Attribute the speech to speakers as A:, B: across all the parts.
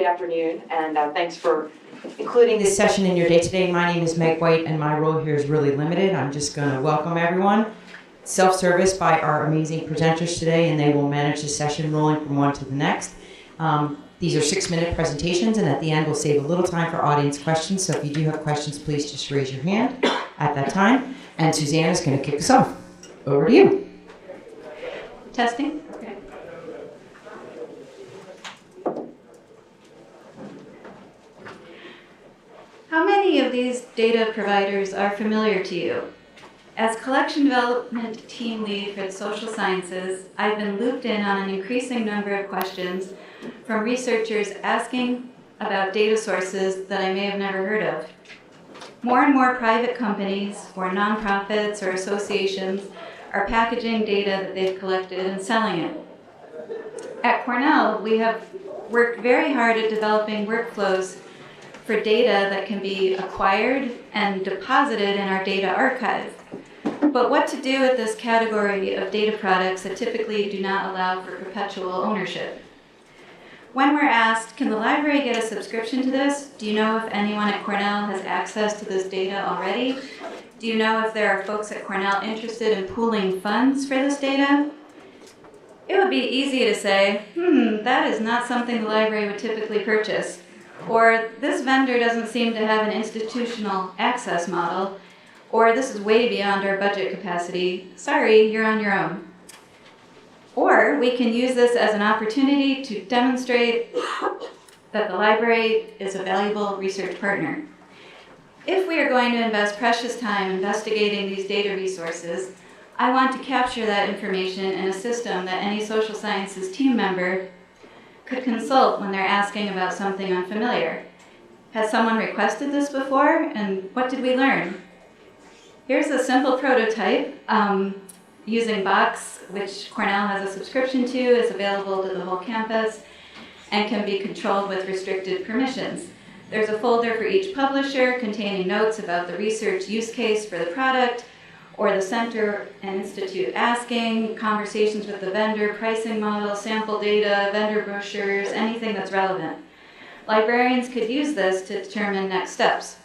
A: good afternoon, and thanks for including this session in your day today. My name is Meg White, and my role here is really limited. I'm just going to welcome everyone. Self-service by our amazing presenters today, and they will manage the session rolling from one to the next. These are 6-minute presentations, and at the end we'll save a little time for audience questions. So if you do have questions, please just raise your hand at that time. And Suzanne is going to kick us off. Over to you.
B: Testing. Okay. How many of these data providers are familiar to you? As collection development team lead for the social sciences, I've been looped in on an increasing number of questions from researchers asking about data sources that I may have never heard of. More and more private companies or nonprofits or associations are packaging data that they've collected and selling it. At Cornell, we have worked very hard at developing workflows for data that can be acquired and deposited in our data archive. But what to do with this category of data products that typically do not allow for perpetual ownership? When we're asked, can the library get a subscription to this? Do you know if anyone at Cornell has access to this data already? Do you know if there are folks at Cornell interested in pooling funds for this data? It would be easy to say, that is not something the library would typically purchase. Or this vendor doesn't seem to have an institutional access model. Or this is way beyond our budget capacity. Sorry, you're on your own. Or we can use this as an opportunity to demonstrate that the library is a valuable research partner. If we are going to invest precious time investigating these data resources, I want to capture that information in a system that any social sciences team member could consult when they're asking about something unfamiliar. Has someone requested this before, and what did we learn? Here's a simple prototype using Box, which Cornell has a subscription to, is available to the whole campus, and can be controlled with restricted permissions. There's a folder for each publisher containing notes about the research use case for the product, or the center and institute asking, conversations with the vendor, pricing model, sample data, vendor brochures, anything that's relevant. Librarians could use this to determine next steps.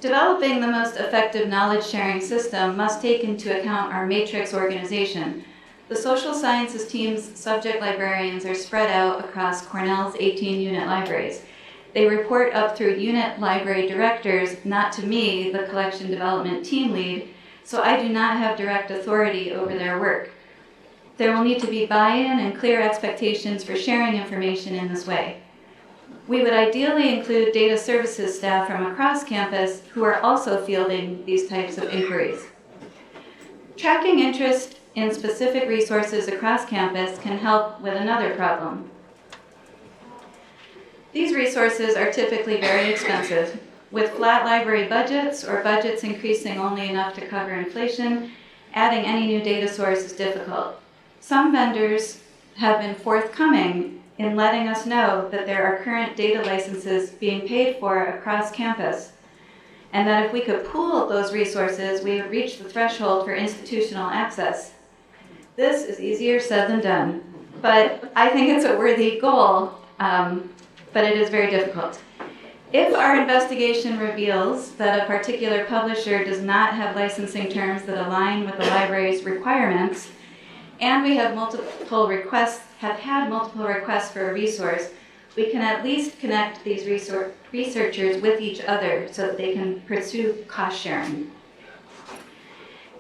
B: Developing the most effective knowledge-sharing system must take into account our matrix organization. The social sciences team's subject librarians are spread out across Cornell's 18-unit libraries. They report up through unit library directors, not to me, the collection development team lead, so I do not have direct authority over their work. There will need to be buy-in and clear expectations for sharing information in this way. We would ideally include data services staff from across campus who are also fielding these types of inquiries. Tracking interest in specific resources across campus can help with another problem. These resources are typically very expensive. With flat library budgets or budgets increasing only enough to cover inflation, adding any new data source is difficult. Some vendors have been forthcoming in letting us know that there are current data licenses being paid for across campus, and that if we could pool those resources, we would reach the threshold for institutional access. This is easier said than done, but I think it's a worthy goal, but it is very difficult. If our investigation reveals that a particular publisher does not have licensing terms that align with the library's requirements, and we have had multiple requests for a resource, we can at least connect these researchers with each other so that they can pursue cost sharing.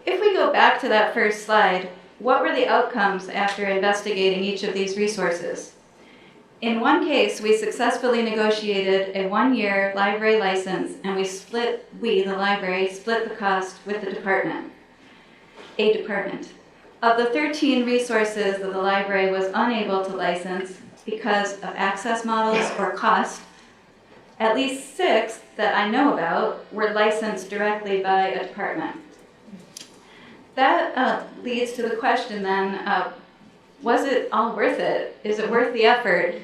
B: If we go back to that first slide, what were the outcomes after investigating each of these resources? In one case, we successfully negotiated a 1-year library license, and the library, split the cost with the department. Of the 13 resources that the library was unable to license because of access models or cost, at least 6 that I know about were licensed directly by a department. That leads to the question then, was it all worth it? Is it worth the effort?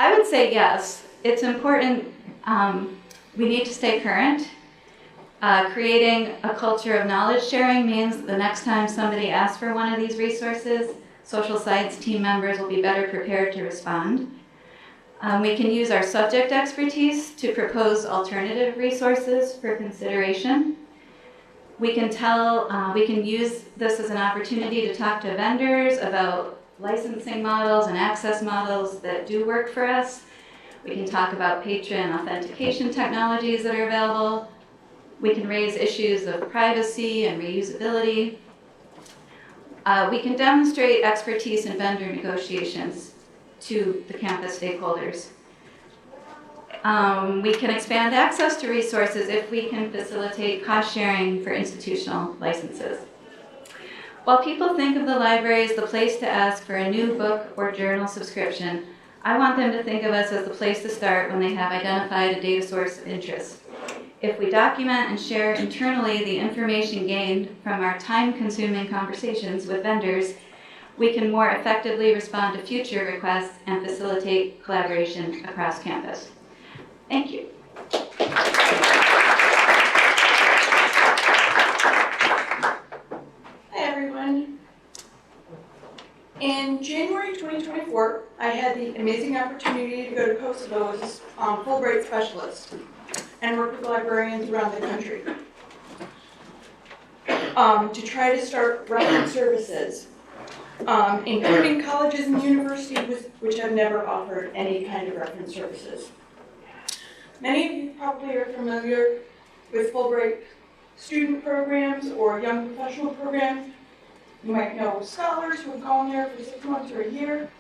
B: I would say yes. It's important. We need to stay current. Creating a culture of knowledge sharing means the next time somebody asks for one of these resources, social science team members will be better prepared to respond. We can use our subject expertise to propose alternative resources for consideration. We can use this as an opportunity to talk to vendors about licensing models and access models that do work for us. We can talk about patron authentication technologies that are available. We can raise issues of privacy and reusability. We can demonstrate expertise in vendor negotiations to the campus stakeholders. We can expand access to resources if we can facilitate cost sharing for institutional licenses. While people think of the library as the place to ask for a new book or journal subscription, I want them to think of us as the place to start when they have identified a data source of interest. If we document and share internally the information gained from our time-consuming conversations with vendors, we can more effectively respond to future requests and facilitate collaboration across campus. Thank you.
C: Hi everyone. In January 2024, I had the amazing opportunity to go to Kosovo as a Fulbright specialist and work with librarians around the country to try to start reference services, including colleges and universities which have never offered any kind of reference services. Many of you probably are familiar with Fulbright student programs or young professional programs. You might know scholars who have gone there for 6 months or a year.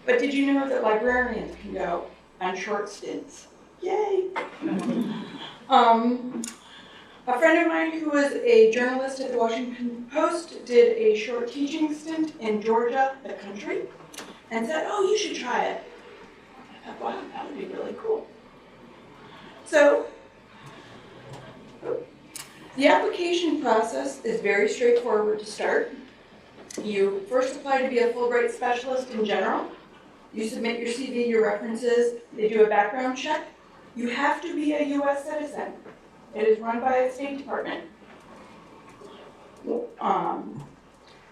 C: But did you know that librarians can go on short stints? Yay! A friend of mine who was a journalist at the Washington Post did a short teaching stint in Georgia, the country, and said, oh, you should try it. I thought, wow, that would be really cool. So, the application process is very straightforward to start. You first apply to be a Fulbright specialist in general. You submit your CV, your references. They do a background check. You have to be a U.S. citizen. It is run by the State Department.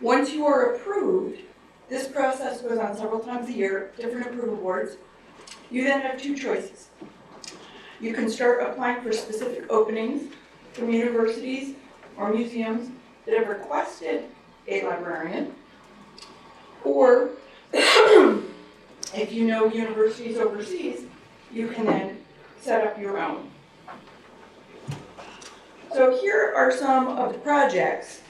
C: Once you are approved, this process goes on several times a year, different approval boards. You then have two choices. You can start applying for specific openings from universities or museums that have requested a librarian, or if you know universities overseas, you can then set up your own. So here are some of the projects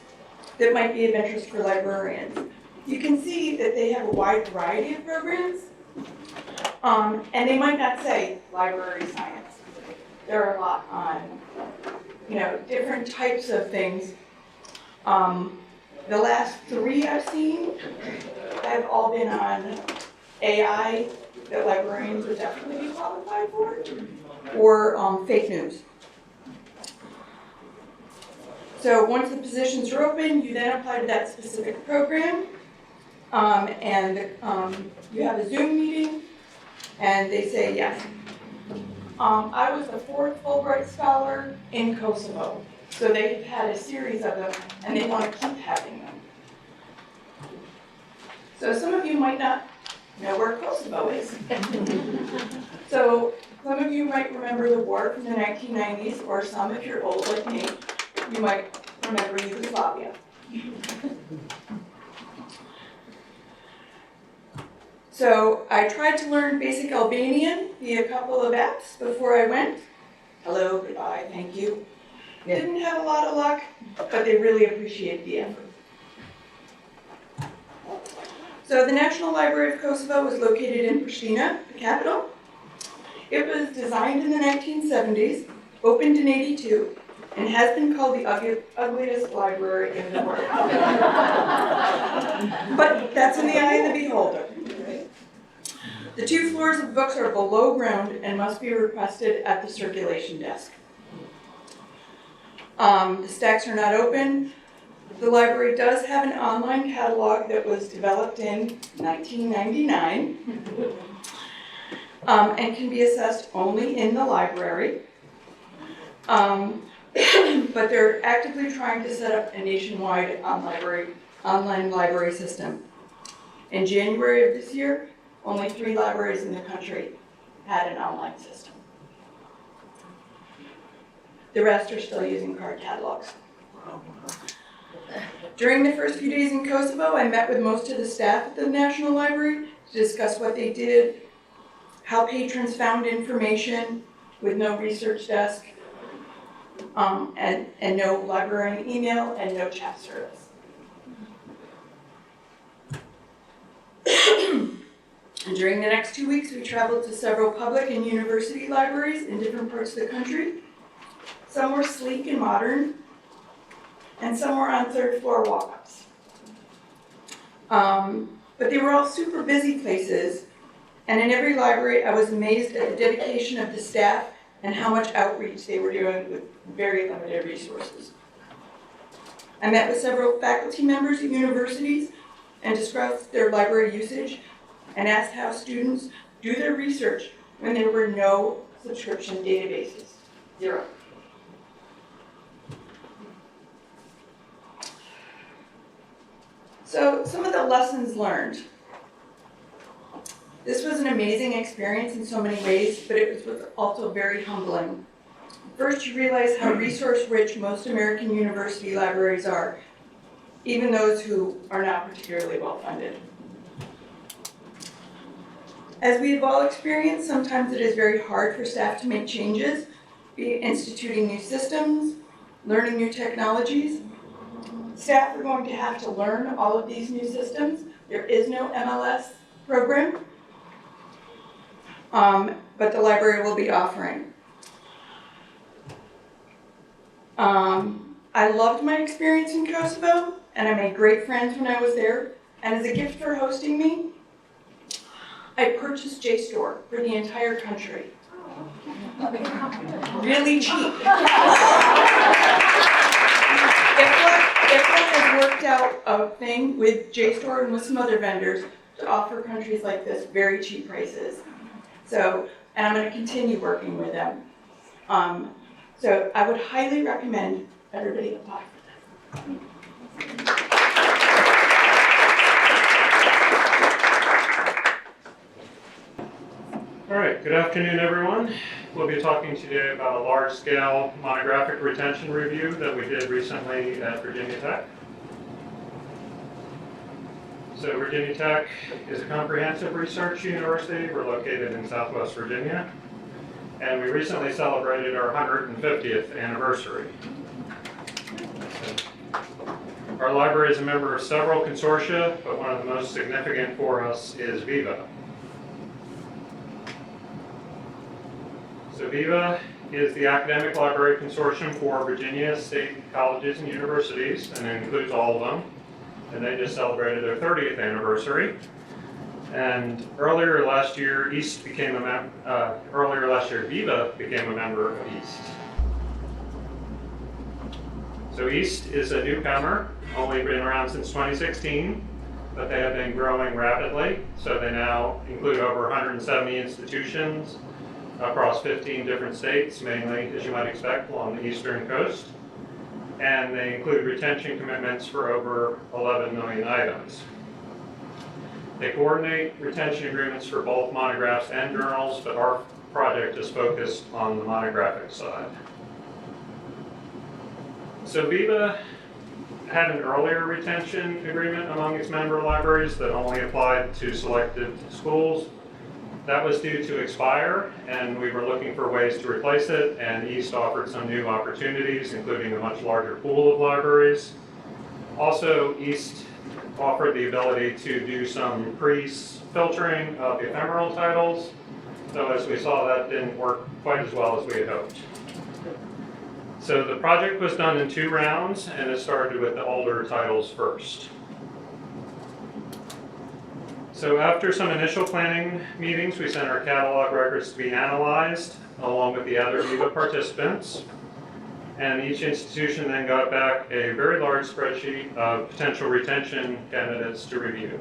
C: that might be of interest for librarians. You can see that they have a wide variety of programs, and they might not say library science. There are a lot on, different types of things. The last 3 I've seen have all been on AI that librarians would definitely be qualified for, or fake news. So once the positions are open, you then apply to that specific program, and you have a Zoom meeting, and they say yes. I was the 4th Fulbright Scholar in Kosovo, so they've had a series of them, and they want to keep having them. So some of you might not know where Kosovo is. So some of you might remember the war from the 1990s, or some, if you're old like me, you might remember Yugoslavia. So I tried to learn basic Albanian via a couple of apps before I went. Hello, goodbye, thank you. Didn't have a lot of luck, but they really appreciate the effort. So the National Library of Kosovo was located in Pristina, the capital. It was designed in the 1970s, opened in '82, and has been called the ugliest library in the world. But that's in the eye of the beholder. The 2 floors of books are below ground and must be requested at the circulation desk. The stacks are not open. The library does have an online catalog that was developed in 1999 and can be accessed only in the library. But they're actively trying to set up a nationwide online library system. In January of this year, only 3 libraries in the country had an online system. The rest are still using card catalogs. During the first few days in Kosovo, I met with most of the staff at the National Library to discuss what they did, how patrons found information with no research desk, and no librarian email, and no chat service. And during the next 2 weeks, we traveled to several public and university libraries in different parts of the country. Some were sleek and modern, and some were on third floor walk-ups. But they were all super busy places, and in every library I was amazed at the dedication of the staff and how much outreach they were doing with very limited resources. I met with several faculty members at universities and discussed their library usage and asked how students do their research when there were no subscription databases. 0. So some of the lessons learned. This was an amazing experience in so many ways, but it was also very humbling. First, you realize how resource-rich most American university libraries are, even those who are not particularly well-funded. As we have all experienced, sometimes it is very hard for staff to make changes, be it instituting new systems, learning new technologies. Staff are going to have to learn all of these new systems. There is no MLS program, but the library will be offering. I loved my experience in Kosovo, and I made great friends when I was there. And as a gift for hosting me, I purchased JSTOR for the entire country. Really cheap. IFLA has worked out a thing with JSTOR and with some other vendors to offer countries like this very cheap prices. So, and I'm going to continue working with them. So I would highly recommend everybody apply for that.
D: All right, good afternoon, everyone. We'll be talking today about a large-scale monographic retention review that we did recently at Virginia Tech. So Virginia Tech is a comprehensive research university. We're located in Southwest Virginia, and we recently celebrated our 150th anniversary. Our library is a member of several consortia, but one of the most significant for us is VIVA. So VIVA is the Academic Library Consortium for Virginia state colleges and universities, and it includes all of them. And they just celebrated their 30th anniversary. And earlier last year, VIVA became a member of EAST. So EAST is a newcomer, only been around since 2016, but they have been growing rapidly. So they now include over 170 institutions across 15 different states, mainly, as you might expect, along the eastern coast. And they include retention commitments for over 11 million items. They coordinate retention agreements for both monographs and journals, but our project is focused on the monographic side. So VIVA had an earlier retention agreement among its member libraries that only applied to selected schools. That was due to expire, and we were looking for ways to replace it, and EAST offered some new opportunities, including a much larger pool of libraries. Also, EAST offered the ability to do some pre-filtering of ephemeral titles, so as we saw, that didn't work quite as well as we had hoped. So the project was done in 2 rounds, and it started with the older titles first. So after some initial planning meetings, we sent our catalog records to be analyzed along with the other VIVA participants. And each institution then got back a very large spreadsheet of potential retention candidates to review.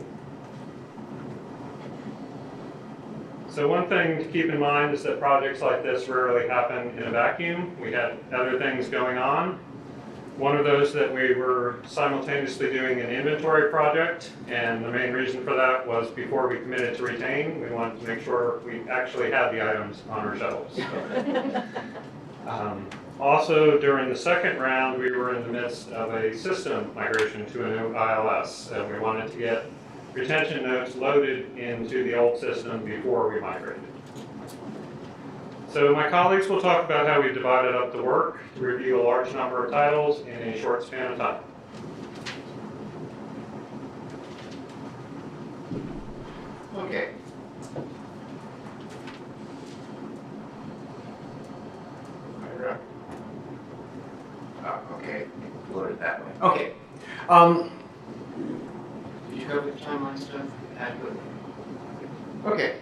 D: So one thing to keep in mind is that projects like this rarely happen in a vacuum. We had other things going on. One of those that we were simultaneously doing an inventory project, and the main reason for that was before we committed to retain, we wanted to make sure we actually had the items on our shelves. Also, during the second round, we were in the midst of a system migration to a new ILS, and we wanted to get retention notes loaded into the old system before we migrated. So my colleagues will talk about how we divided up the work to review a large number of titles in a short span of time.
E: Okay. Okay, loaded that way. Okay. Did you cover the timeline stuff adequately? Okay.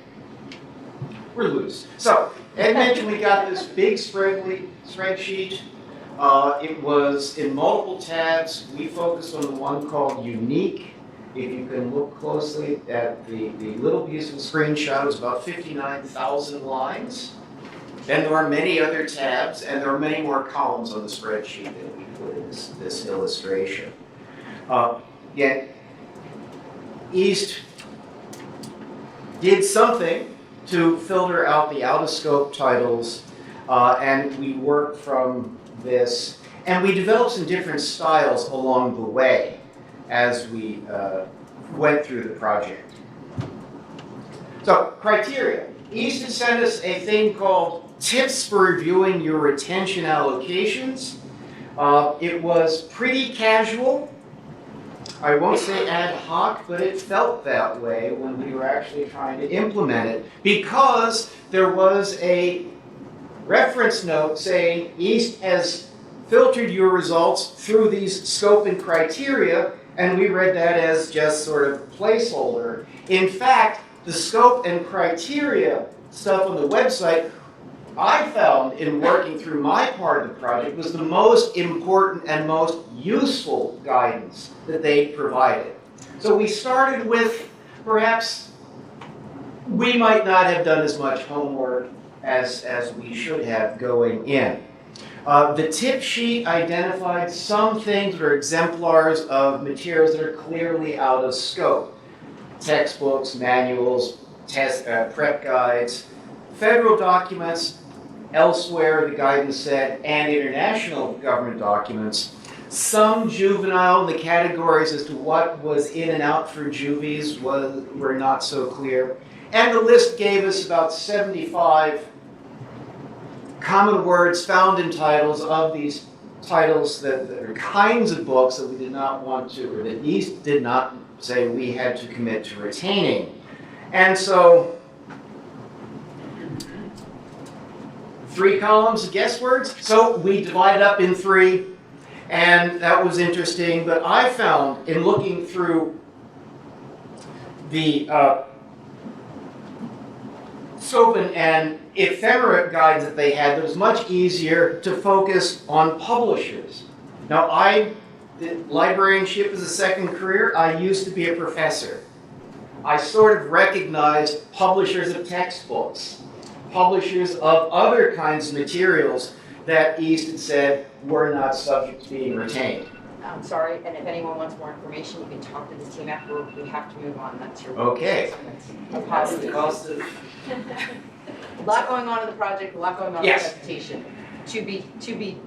E: We're loose. So, Ed mentioned we got this big spreadsheet. It was in multiple tabs. We focused on the one called Unique. If you can look closely at the little piece of the screenshot, it was about 59,000 lines. Then there are many other tabs, and there are many more columns on the spreadsheet that we put in this illustration. Yet, East did something to filter out the out-of-scope titles, and we worked from this. And we developed some different styles along the way as we went through the project. So, criteria. East has sent us a thing called Tips for Reviewing Your Retention Allocations. It was pretty casual. I won't say ad hoc, but it felt that way when we were actually trying to implement it, because there was a reference note saying East has filtered your results through these scope and criteria, and we read that as just sort of placeholder. In fact, the scope and criteria stuff on the website, I found in working through my part of the project, was the most important and most useful guidance that they provided. So we started with, perhaps we might not have done as much homework as we should have going in. The tip sheet identified some things that are exemplars of materials that are clearly out of scope. Textbooks, manuals, prep guides, federal documents. Elsewhere, the guidance said, and international government documents. Some juvenile, the categories as to what was in and out for juvies were not so clear. And the list gave us about 75 common words found in titles of these titles that are kinds of books that we did not want to, or that East did not say we had to commit to retaining. And so, 3 columns of guesswords. So we divided up in 3, and that was interesting. But I found in looking through the scope and ephemera guides that they had, it was much easier to focus on publishers. Now, librarianship is a second career. I used to be a professor. I sort of recognized publishers of textbooks, publishers of other kinds of materials that East had said were not subject to being retained.
A: I'm sorry, and if anyone wants more information, you can talk to this team after. We have to move on. That's your
E: Okay.
A: That's
E: the cost of...
A: a lot going on in the project, a lot going on in the presentation. To be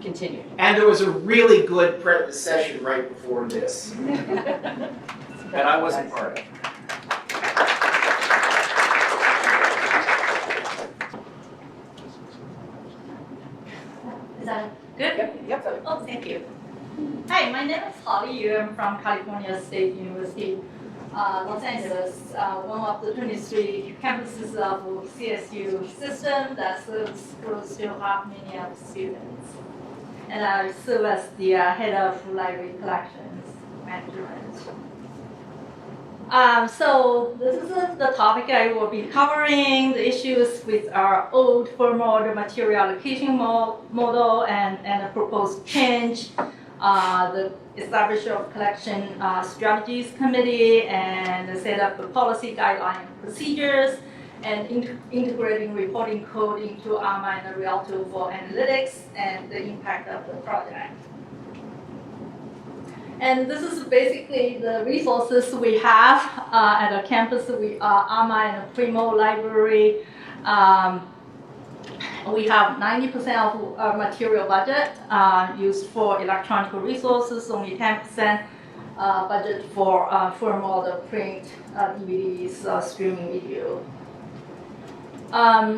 A: continued.
E: And there was a really good session right before this. And I wasn't part of it.
F: Is that good?
A: Yep.
F: Oh, thank you. Hi, my name is Holly Yu. I'm from California State University, Los Angeles, one of the 23 campuses of CSU system that serves close to 500,000 students. And I serve as the head of library collections management. So this is the topic I will be covering, the issues with our old formal material allocation model and a proposed change, the establishment of collection strategies committee, and the set up the policy guideline procedures, and integrating reporting code into ARMA and Rialto for analytics, and the impact of the project. And this is basically the resources we have at our campus. We are AMA and Primo Library. We have 90% of our material budget used for electronic resources, only 10% budget for film order, print, DVDs, streaming video.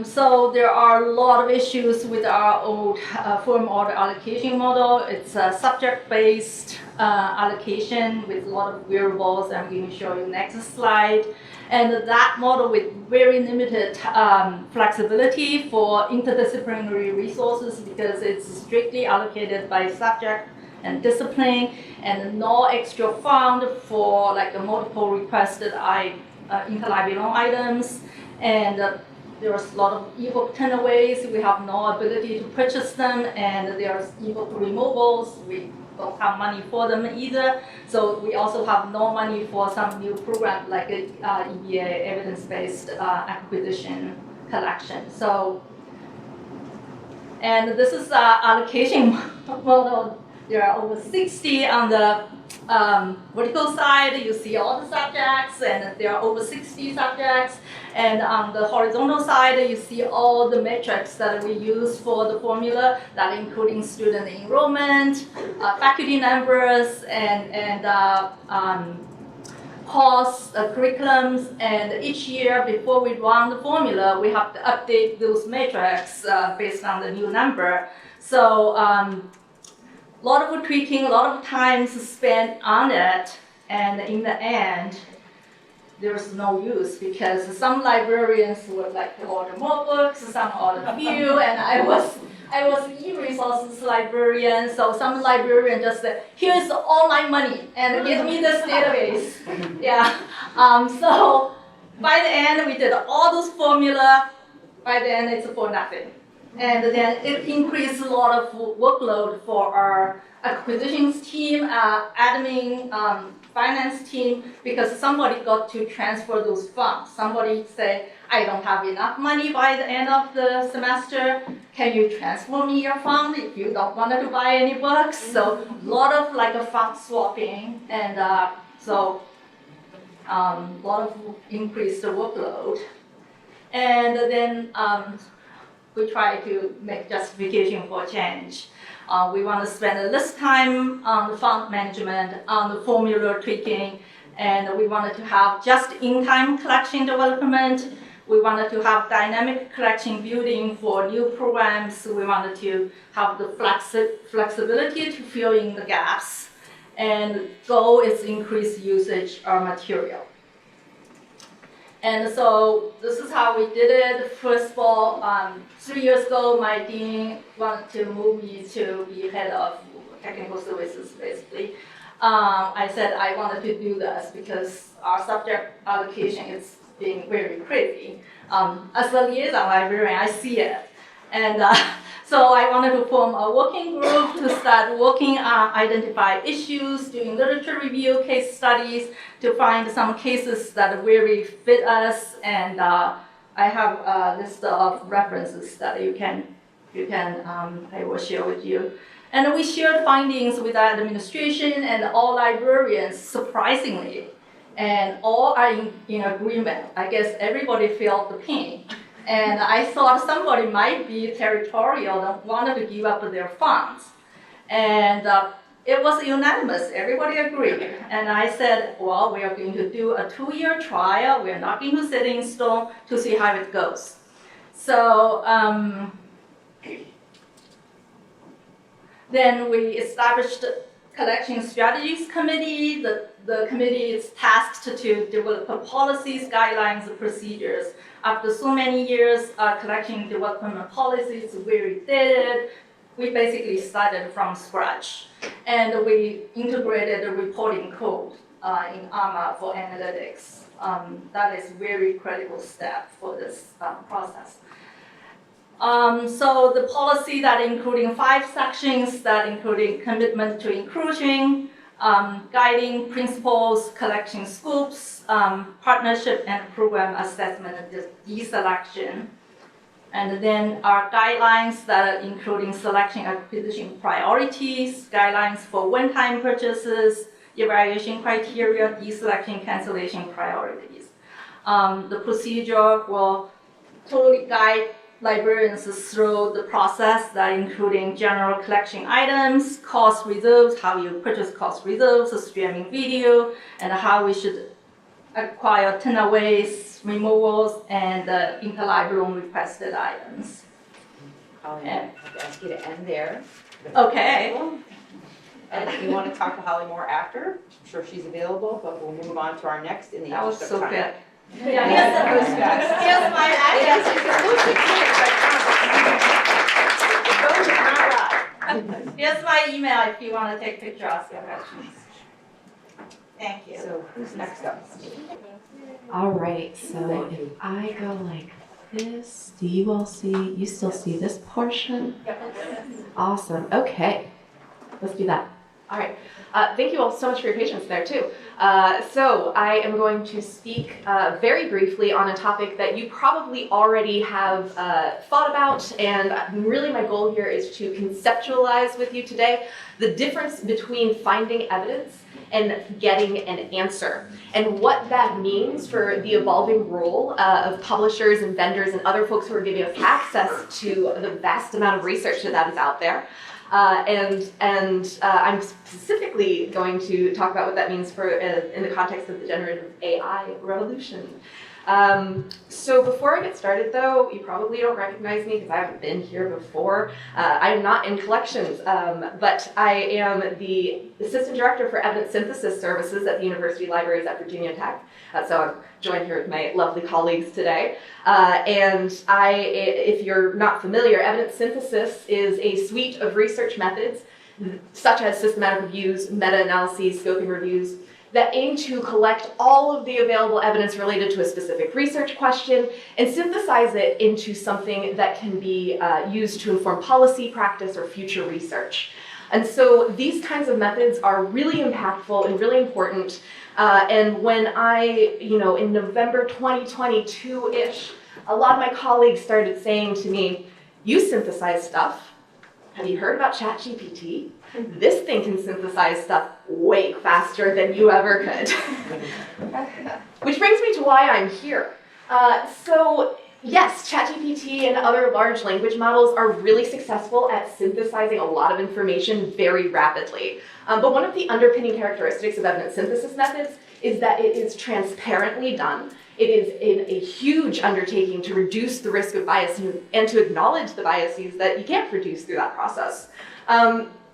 F: So there are a lot of issues with our old firm order allocation model. It's a subject-based allocation with a lot of variables. I'm going to show you next slide. And that model with very limited flexibility for interdisciplinary resources because it's strictly allocated by subject and discipline, and no extra fund for like a multiple requested interlibrary loan items. And there's a lot of ebook turnaways. We have no ability to purchase them, and there's ebook removals. We don't have money for them either. So we also have no money for some new program like EBA, evidence-based acquisition collection. So, and this is allocation model. There are over 60 on the vertical side. You see all the subjects, and there are over 60 subjects. And on the horizontal side, you see all the metrics that we use for the formula, that including student enrollment, faculty numbers, and course, curriculums. And each year, before we run the formula, we have to update those metrics based on the new number. So a lot of tweaking, a lot of time spent on it, and in the end, there's no use because some librarians would like to order more books, some order few, and I was e-resources librarian, so some librarian just said, here's all my money and give me this database. Yeah. So by the end, we did all those formula. By the end, it's for nothing. And then it increased a lot of workload for our acquisitions team, admin, finance team, because somebody got to transfer those funds. Somebody say, I don't have enough money by the end of the semester. Can you transfer me your fund if you don't want to buy any books? So a lot of like a fund swapping, and so a lot of increased workload. And then we try to make justification for change. We want to spend less time on the fund management, on the formula tweaking, and we wanted to have just-in-time collection development. We wanted to have dynamic collection building for new programs. We wanted to have the flexibility to fill in the gaps. And goal is increase usage of material. And so this is how we did it. First of all, 3 years ago, my dean wanted to move me to be head of technical services, basically. I said I wanted to do this because our subject allocation is being very crazy. As a liaison librarian, I see it. And so I wanted to form a working group to start working on identify issues, doing literature review, case studies, to find some cases that really fit us. And I have a list of references that I will share with you. And we shared findings with our administration and all librarians, surprisingly. And all are in agreement. I guess everybody felt the pain. And I thought somebody might be territorial and wanted to give up their funds. And it was unanimous, everybody agreed. And I said, well, we are going to do a 2-year trial. We're not going to set in stone to see how it goes. So then we established Collection Strategies Committee. The committee is tasked to develop policies, guidelines, and procedures. After so many years, collection development policies very dated. We basically started from scratch. And we integrated the reporting code in AMA for analytics. That is a very critical step for this process. So the policy that including 5 sections, that including commitment to inclusion, guiding principles, collection scopes, partnership and program assessment and deselection. And then our guidelines that are including selection acquisition priorities, guidelines for one-time purchases, evaluation criteria, deselection, cancellation priorities. The procedure will totally guide librarians through the process, that including general collection items, cost reserves, how you purchase cost reserves, streaming video, and how we should acquire turnaways, removals, and interlibrary requested items.
A: Holly, I have to ask you to end there.
F: Okay.
A: And if you want to talk to Holly more after, I'm sure she's available, but we'll move on to our next in the
F: That was
A: interest of
F: so
A: time.
F: good.
A: Yeah,
F: Here's my
A: Yes, it's exclusive, but
F: Here's my email if you want to take pictures, ask your questions. Thank you.
A: So who's next up?
G: All right, so if I go like this, do you all see, you still see this portion? Awesome, okay, let's do that. All right, thank you all so much for your patience there too. So I am going to speak very briefly on a topic that you probably already have thought about, and really my goal here is to conceptualize with you today the difference between finding evidence and getting an answer, and what that means for the evolving role of publishers and vendors and other folks who are giving us access to the vast amount of research that is out there. I'm specifically going to talk about what that means for in the context of the generative AI revolution. So before I get started though, you probably don't recognize me because I haven't been here before. I'm not in collections, but I am the Assistant Director for Evidence Synthesis Services at the University Libraries at Virginia Tech. So I'm joined here with my lovely colleagues today. If you're not familiar, evidence synthesis is a suite of research methods, such as systematic reviews, meta-analyses, scoping reviews, that aim to collect all of the available evidence related to a specific research question and synthesize it into something that can be used to inform policy, practice, or future research. And so these kinds of methods are really impactful and really important. And when in November 2022-ish, a lot of my colleagues started saying to me, you synthesize stuff. Have you heard about ChatGPT? This thing can synthesize stuff way faster than you ever could. Which brings me to why I'm here. So yes, ChatGPT and other large language models are really successful at synthesizing a lot of information very rapidly. But one of the underpinning characteristics of evidence synthesis methods is that it is transparently done. It is a huge undertaking to reduce the risk of bias and to acknowledge the biases that you can't produce through that process.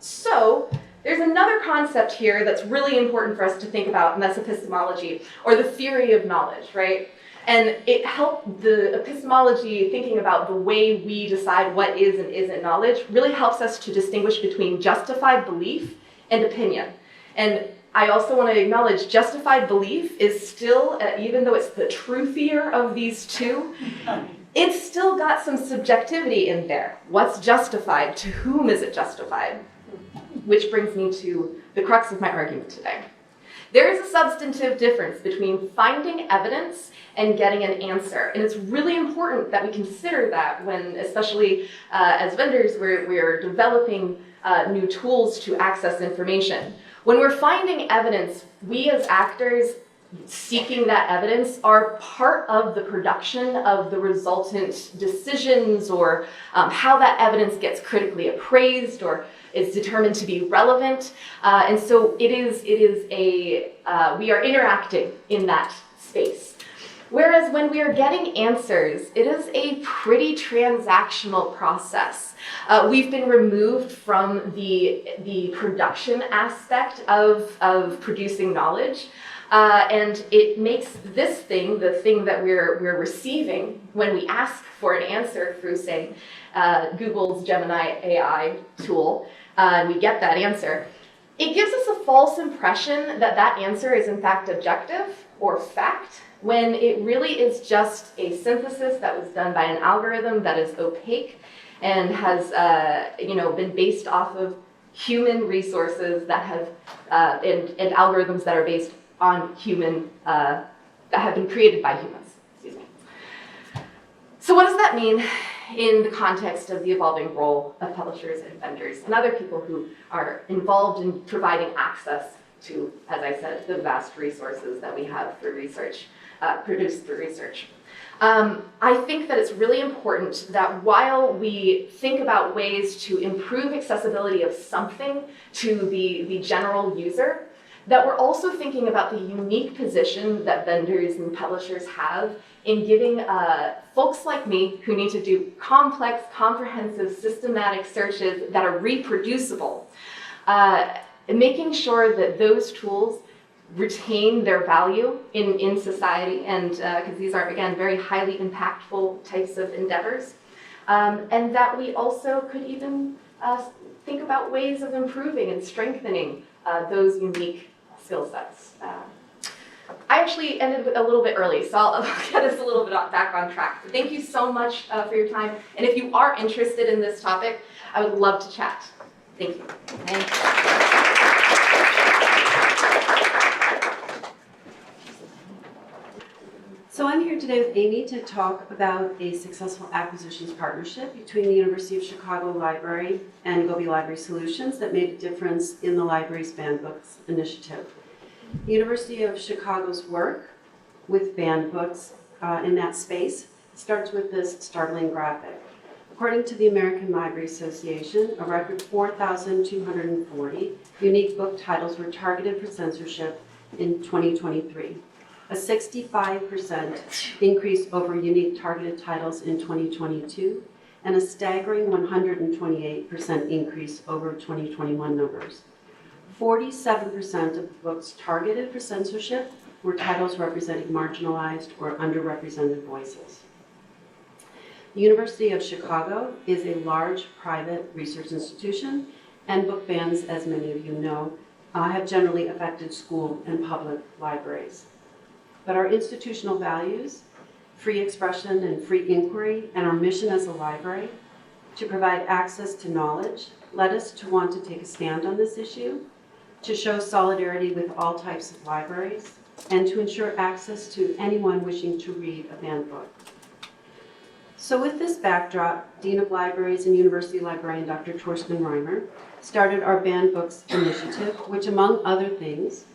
G: So there's another concept here that's really important for us to think about, and that's epistemology, or the theory of knowledge, right? And it helped the epistemology, thinking about the way we decide what is and isn't knowledge, really helps us to distinguish between justified belief and opinion. And I also want to acknowledge justified belief is still, even though it's the truthier of these two, it's still got some subjectivity in there. What's justified? To whom is it justified? Which brings me to the crux of my argument today. There is a substantive difference between finding evidence and getting an answer. And it's really important that we consider that when, especially as vendors, we're developing new tools to access information. When we're finding evidence, we as actors seeking that evidence are part of the production of the resultant decisions, or how that evidence gets critically appraised or is determined to be relevant. And so we are interacting in that space. Whereas when we are getting answers, it is a pretty transactional process. We've been removed from the production aspect of producing knowledge. And it makes this thing, the thing that we're receiving when we ask for an answer through, say, Google's Gemini AI tool, and we get that answer, it gives us a false impression that that answer is in fact objective or fact, when it really is just a synthesis that was done by an algorithm that is opaque and has been based off of human resources that have and algorithms that are based on human that have been created by humans. Excuse me. So what does that mean in the context of the evolving role of publishers and vendors and other people who are involved in providing access to, as I said, the vast resources that we have for research, produced for research. I think that it's really important that while we think about ways to improve accessibility of something to the general user, that we're also thinking about the unique position that vendors and publishers have in giving folks like me who need to do complex, comprehensive, systematic searches that are reproducible, making sure that those tools retain their value in society, and because these are, again, very highly impactful types of endeavors, and that we also could even think about ways of improving and strengthening those unique skill sets. I actually ended a little bit early, so I'll get us a little bit back on track. So thank you so much for your time, and if you are interested in this topic, I would love to chat. Thank you.
A: Thank you.
H: So I'm here today with Amy to talk about a successful acquisitions partnership between the University of Chicago Library and Gobi Library Solutions that made a difference in the library's banned books initiative. The University of Chicago's work with banned books in that space starts with this startling graphic. According to the American Library Association, a record 4,240 unique book titles were targeted for censorship in 2023. A 65% increase over unique targeted titles in 2022, and a staggering 128% increase over 2021 numbers. 47% of books targeted for censorship were titles representing marginalized or underrepresented voices. The University of Chicago is a large private research institution, and book bans, as many of you know, have generally affected school and public libraries. But our institutional values, free expression and free inquiry, and our mission as a library to provide access to knowledge led us to want to take a stand on this issue, to show solidarity with all types of libraries, and to ensure access to anyone wishing to read a banned book. So with this backdrop, Dean of Libraries and University Librarian Dr. Torsten Reimer started our Banned Books Initiative, which among other things,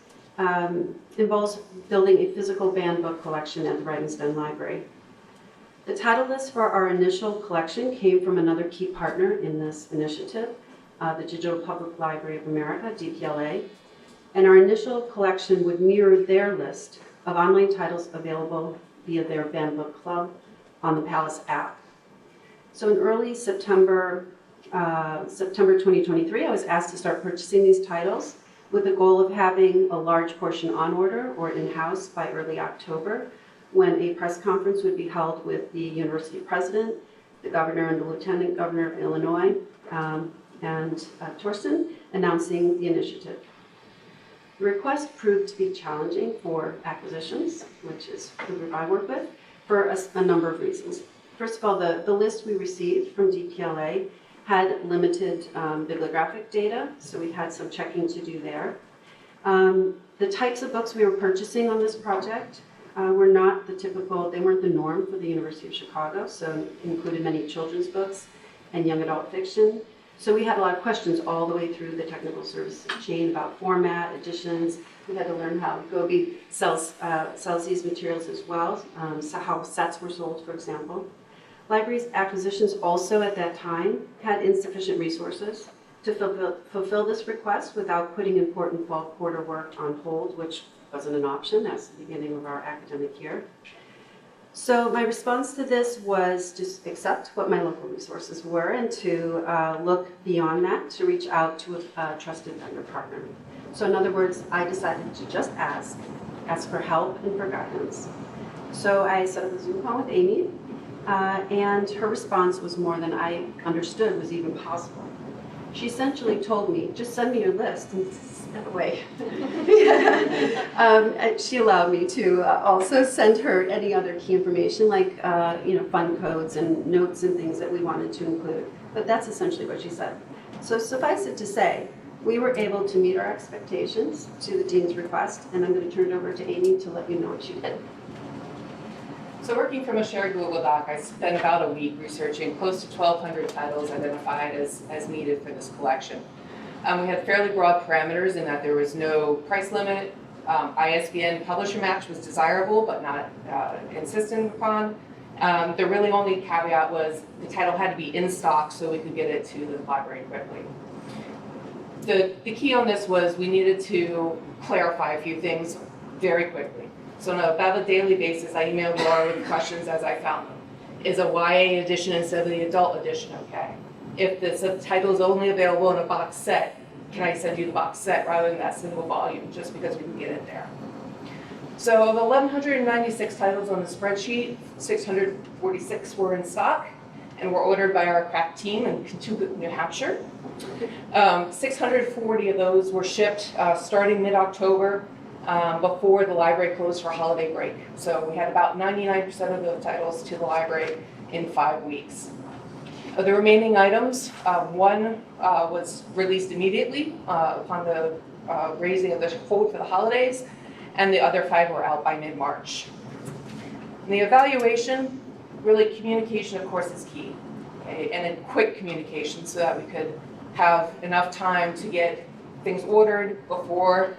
H: involves building a physical banned book collection at the Writing Library. The title list for our initial collection came from another key partner in this initiative, the Digital Public Library of America, DPLA, and our initial collection would mirror their list of online titles available via their Banned Book Club on the Palace app. So in early September 2023, I was asked to start purchasing these titles with the goal of having a large portion on order or in-house by early October, when a press conference would be held with the university president, the governor and the lieutenant governor of Illinois, and Torsten, announcing the initiative. The request proved to be challenging for acquisitions, which is the group I work with, for a number of reasons. First of all, the list we received from DPLA had limited bibliographic data, so we had some checking to do there. The types of books we were purchasing on this project were not the typical, they weren't the norm for the University of Chicago, so included many children's books and young adult fiction. So we had a lot of questions all the way through the technical services chain about format, editions. We had to learn how Gobi sells these materials as well, so how sets were sold, for example. Libraries acquisitions also at that time had insufficient resources to fulfill this request without putting important fall quarter work on hold, which wasn't an option as the beginning of our academic year. So my response to this was just accept what my local resources were and to look beyond that, to reach out to a trusted vendor partner. So in other words, I decided to just ask for help and for guidance. So I set up a Zoom call with Amy, and her response was more than I understood was even possible. She essentially told me, just send me your list and step away. She allowed me to also send her any other key information like fund codes and notes and things that we wanted to include. But that's essentially what she said. So suffice it to say, we were able to meet our expectations to the dean's request, and I'm going to turn it over to Amy to let you know what she did.
I: So working from a shared Google Doc, I spent about a week researching close to 1,200 titles identified as needed for this collection. We had fairly broad parameters in that there was no price limit. ISBN publisher match was desirable but not insisted upon. The really only caveat was the title had to be in stock so we could get it to the library quickly. The key on this was we needed to clarify a few things very quickly. So on about a daily basis, I emailed Laura with questions as I found them. Is a YA edition instead of the adult edition okay? If the subtitle is only available in a box set, can I send you the box set rather than that single volume, just because we can get it there? So of 1,196 titles on the spreadsheet, 646 were in stock and were ordered by our craft team in Kentucky, New Hampshire. 640 of those were shipped starting mid-October before the library closed for holiday break. So we had about 99% of the titles to the library in 5 weeks. Of the remaining items, one was released immediately upon the raising of the hold for the holidays, and the other 5 were out by mid-March. And the evaluation, really communication, of course, is key, okay? And a quick communication so that we could have enough time to get things ordered before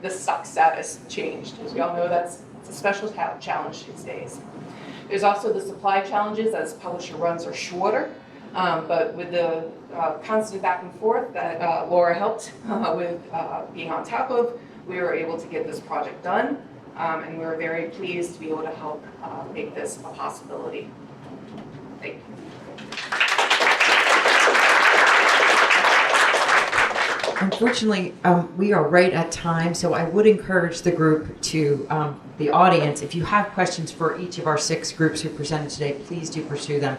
I: the stock status changed. As we all know, it's a special challenge these days. There's also the supply challenges as publisher runs are shorter, but with the constant back and forth that Laura helped with being on top of, we were able to get this project done, and we were very pleased to be able to help make this a possibility. Thank you.
A: Unfortunately, we are right at time, so I would encourage the group to, the audience, if you have questions for each of our 6 groups who presented today, please do pursue them.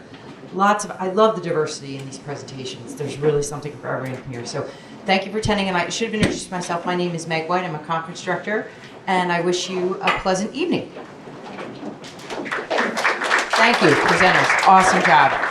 A: I love the diversity in these presentations. There's really something for everyone here. So thank you for attending, and I should have introduced myself. My name is Meg White. I'm a conference director, and I wish you a pleasant evening. Thank you, presenters. Awesome job.